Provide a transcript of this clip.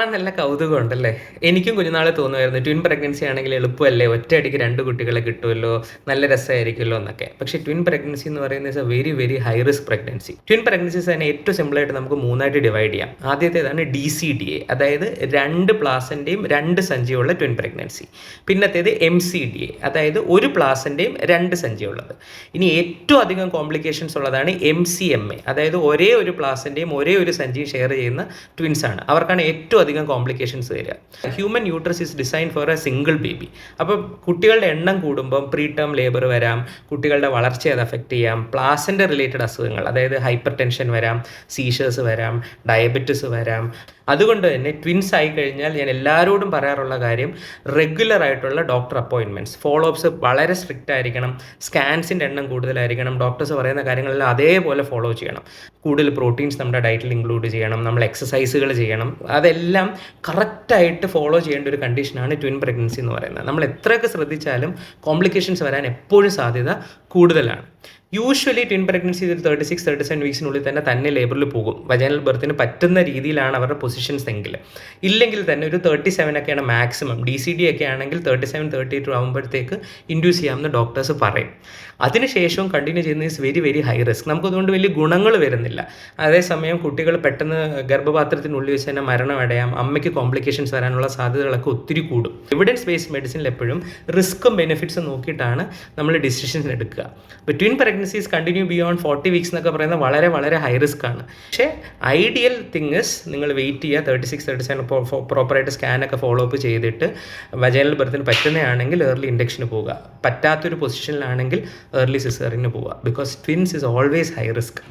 കാണാൻ നല്ല കൗതുകം ഉണ്ടല്ലേ. എനിക്കും കുഞ്ഞുനാളെ തോന്നുമായിരുന്നു ട്വിൻ പ്രഗ്നൻസി ആണെങ്കിൽ എളുപ്പമല്ലേ, ഒറ്റയടിക്ക് 2 കുട്ടികളെ കിട്ടുമല്ലോ, നല്ല രസമായിരിക്കുമല്ലോ എന്നൊക്കെ. പക്ഷേ ട്വിൻ പ്രഗ്നൻസി എന്ന് പറയുന്നത് very very high risk pregnancy. Twin pregnancies തന്നെ ഏറ്റവും സിമ്പിളായിട്ട് നമുക്ക് 3ആയിട്ട് ഡിവൈഡ് ചെയ്യാം. ആദ്യത്തേതാണ് DCDA, അതായത് 2 പ്ലാസൻ്റെയും 2 സഞ്ചിയുള്ള ട്വിൻ പ്രഗ്നൻസി. പിന്നത്തേത് MCDA, അതായത് 1 പ്ലാസൻ്റെയും 2 സഞ്ചിയുള്ളത്. ഇനി ഏറ്റവും അധികം കോംപ്ലിക്കേഷൻസ് ഉള്ളതാണ് MCMA, അതായത് ഒരേ ഒരു പ്ലാസൻ്റെയും ഒരേ ഒരു സഞ്ചിയും ഷെയർ ചെയ്യുന്ന ട്വിൻസ് ആണ്. അവർക്കാണ് ഏറ്റവും അധികം കോംപ്ലിക്കേഷൻസ് വരിക. Human uterus is design for A single baby. അപ്പോൾ കുട്ടികളുടെ എണ്ണം കൂടുമ്പം പ്രീ ടേം ലേബർ വരാം, കുട്ടികളുടെ വളർച്ചയെ അത് അഫക്റ്റ് ചെയ്യാം, പ്ലാസൻ്റ റിലേറ്റഡ് അസുഖങ്ങൾ, അതായത് ഹൈപ്പർ ടെൻഷൻ വരാം, സീഷേഴ്സ് വരാം, ഡയബറ്റിസ് വരാം. അതുകൊണ്ട് തന്നെ ട്വിൻസ് ആയി കഴിഞ്ഞാൽ ഞാൻ എല്ലാവരോടും പറയാറുള്ള കാര്യം, റെഗുലർ ആയിട്ടുള്ള ഡോക്ടർ അപ്പോയിൻമെൻറ്റ്സ്, ഫോളോ അപ്സ് വളരെ സ്ട്രിക്റ്റ് ആയിരിക്കണം, സ്കാൻസിൻ്റെ എണ്ണം കൂടുതലായിരിക്കണം, ഡോക്ടേഴ്സ് പറയുന്ന കാര്യങ്ങളെല്ലാം അതേപോലെ ഫോളോ ചെയ്യണം, കൂടുതൽ പ്രോട്ടീൻസ് നമ്മുടെ ഡയറ്റിൽ ഇൻക്ലൂഡ് ചെയ്യണം, നമ്മൾ എക്സസൈസുകൾ ചെയ്യണം. അതെല്ലാം കറക്റ്റായിട്ട് ഫോളോ ചെയ്യേണ്ട ഒരു കണ്ടീഷനാണ് ട്വിൻ പ്രഗ്നൻസി എന്ന് പറയുന്നത്. നമ്മൾ എത്രയൊക്കെ ശ്രദ്ധിച്ചാലും കോംപ്ലിക്കേഷൻസ് വരാൻ എപ്പോഴും സാധ്യത കൂടുതലാണ്. യൂഷ്വലി ട്വിൻ പ്രഗ്നൻസി ഒരു 36-37 വീക്സിനുള്ളിൽ തന്നെ ലേബറിൽ പോകും. വജൈനൽ ബർത്തിന് പറ്റുന്ന രീതിയിലാണ് അവരുടെ പൊസിഷൻസ് എങ്കിൽ. ഇല്ലെങ്കിൽ തന്നെ ഒരു 37 ഒക്കെയാണ് മാക്സിമം. DCD ഒക്കെ ആണെങ്കിൽ 37-38 ആകുമ്പോഴത്തേക്ക് ഇൻഡ്യൂസ് ചെയ്യാമെന്ന് ഡോക്ടേഴ്സ് പറയും. അതിനുശേഷവും കണ്ടിന്യൂ ചെയ്യുന്നത് is very very high risk. നമുക്കതുകൊണ്ട് വലിയ ഗുണങ്ങൾ വരുന്നില്ല. അതേസമയം കുട്ടികൾ പെട്ടെന്ന് ഗർഭപാത്രത്തിനുള്ളിൽ വെച്ച് തന്നെ മരണമടയാം, അമ്മയ്ക്ക് കോംപ്ലിക്കേഷൻസ് വരാനുള്ള സാധ്യതകളൊക്കെ ഒത്തിരി കൂടും. എവിഡൻസ് ബേസ്ഡ് മെഡിസിനിൽ എപ്പോഴും റിസ്ക്കും ബെനിഫിറ്റ്സും നോക്കിയിട്ടാണ് നമ്മൾ ഡിസിഷൻസ് എടുക്കുക. അപ്പോൾ twin pregnancies continue beyond 40 weeks എന്നൊക്കെ പറയുന്നത് വളരെ വളരെ ഹൈ റിസ്ക് ആണ്. പക്ഷേ ഐഡിയൽ തിങ് ഇസ് നിങ്ങൾ വെയിറ്റ് ചെയ്യുക, 36-37 പ്രോപ്പറായിട്ട് സ്കാനൊക്കെ ഫോളോ അപ്പ് ചെയ്തിട്ട് വജൈനൽ ബർത്തിന് പറ്റുന്നതാണെങ്കിൽ ഏർലി ഇൻഡക്ഷന് പോവുക, പറ്റാത്തൊരു പൊസിഷനിലാണെങ്കിൽ ഏർലി സിസേറിയന് പോവുക. Because twins is always high risk.